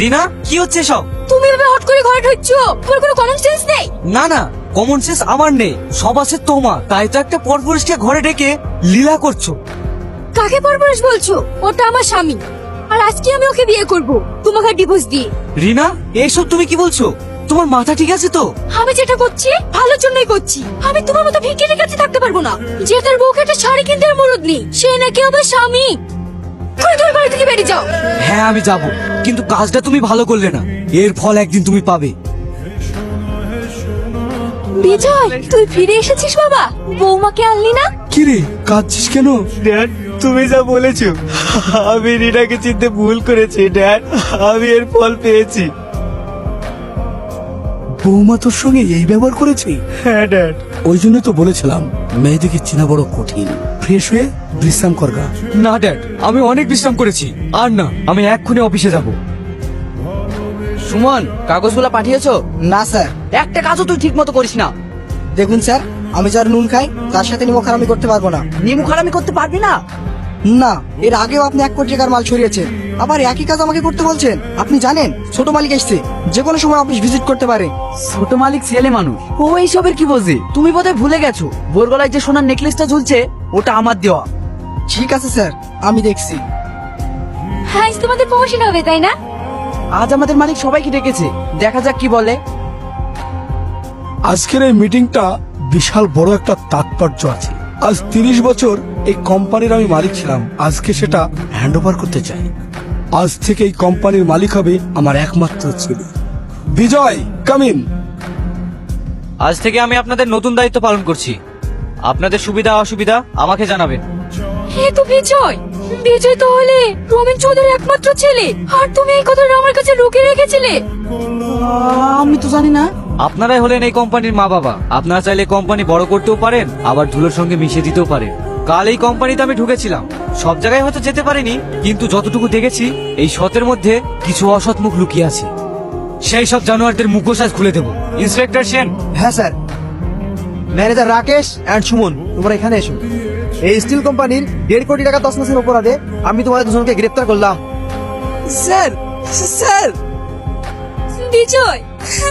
রিনা, কি হচ্ছে সব? তুমি এভাবে হট করে ঘরে ঢুকছো, তোমার কোনো কমন সেন্স নেই। না না, কমন সেন্স আমার নেই, সব আছে তোমার। তাই তো একটা পরপুরুষকে ঘরে ডেকে লীলা করছো। কাকে পরপুরুষ বলছো? ওটা আমার স্বামী, আর আজকে আমি ওকে বিয়ে করব তোমাকে ডিভোর্স দিয়ে। রিনা, এইসব তুমি কি বলছো? তোমার মাথা ঠিক আছে তো? আমি যেটা করছি ভালোর জন্যই করছি। আমি তোমার মতো ভিখিরির কাছে থাকতে পারবো না, যে তার বউকে একটা শাড়ি কিনতে মুরুদ নেই, সে নাকি আমার স্বামী। তুমি বাড়ি থেকে বেরিয়ে যাও। হ্যাঁ আমি যাব, কিন্তু কাজটা তুমি ভালো করলে না, এর ফল একদিন তুমি পাবে। বিজয়, তুই ফিরে এসেছিস বাবা? বৌমাকে আনলি না? কিরে কাঁদছিস কেন? ড্যাড, তুমি যা বলেছো আমি রিনাকে চিনতে ভুল করেছি ড্যাড। আমি এর ফল পেয়েছি। বৌমা তোর সঙ্গে এই ব্যবহার করেছে? হ্যাঁ ড্যাড। ওই জন্য তো বলেছিলাম মেয়েদেরকে চেনা বড় কঠিন। ফ্রেশ হয়ে বিশ্রাম করগা। না ড্যাড, আমি অনেক বিশ্রাম করেছি, আর না, আমি এক্ষুনি অফিসে যাব। সুমন, কাগজগুলো পাঠিয়েছো? না স্যার। একটা কাজও তুই ঠিক মতো করিস না। দেখুন স্যার, আমি যার নুন খাই তার সাথে নিমখ হারামি করতে পারবো না। নিমু খারামি করতে পারবি না? না, এর আগেও আপনি 1 কোটি টাকার মাল ছড়িয়েছেন, আবার একই কাজ আমাকে করতে বলছেন। আপনি জানেন ছোট মালিক এসছে, যে কোনো সময় অফিস ভিজিট করতে পারে। ছোট মালিক ছেলে মানুষ, ও এইসবের কি বোঝে? তুমি বোধহয় ভুলে গেছো বোর গলায় যে সোনার নেকলেসটা ঝুলছে ওটা আমার দেওয়া। ঠিক আছে স্যার, আমি দেখছি। আজ তোমাদের প্রমোশন হবে তাই না? আজ আমাদের মালিক সবাইকে ডেকেছে, দেখা যাক কি বলে। আজকের এই মিটিংটা বিশাল বড় একটা তাৎপর্য আছে। আজ 30 বছর এই কোম্পানির আমি মালিক ছিলাম, আজকে সেটা হ্যান্ড ওভার করতে চাই। আজ থেকে এই কোম্পানির মালিক হবে আমার একমাত্র ছেলে বিজয়। কামিন। আজ থেকে আমি আপনাদের নতুন দায়িত্ব পালন করছি। আপনাদের সুবিধা অসুবিধা আমাকে জানাবেন। হে তো বিজয়, বিজয় তো হলে রমেন চৌধুরীর একমাত্র ছেলে, আর তুমি এই কথাটা আমার কাছে লুকিয়ে রেখেছিলে। আমি তো জানি না। আপনারাই হলেন এই কোম্পানির মা বাবা। আপনারা চাইলে কোম্পানি বড় করতেও পারেন, আবার ধুলোর সঙ্গে মিশিয়ে দিতেও পারেন। কাল এই কোম্পানিতে আমি ঢুকেছিলাম, সব জায়গায় হয়তো যেতে পারিনি, কিন্তু যতটুকু দেখেছি এই সতের মধ্যে কিছু অসৎ মুখ লুকিয়ে আছে। সেই সব জানোয়ারদের মুখোশ আজ খুলে দেবো। ইন্সপেক্টর সেন। হ্যাঁ sir. Manager Rakesh and Suman, তোমরা এখানে এসো। এই স্টিল কোম্পানির 1.5 কোটি টাকা তছনছের অপরাধে আমি তোমাদের দুজনকে গ্রেফতার করলাম। Sir, sir. বিজয়,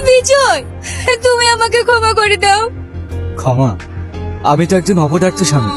বিজয়, তুমি আমাকে ক্ষমা করে দাও। ক্ষমা? আমি তো একজন অপদার্থ স্বামী,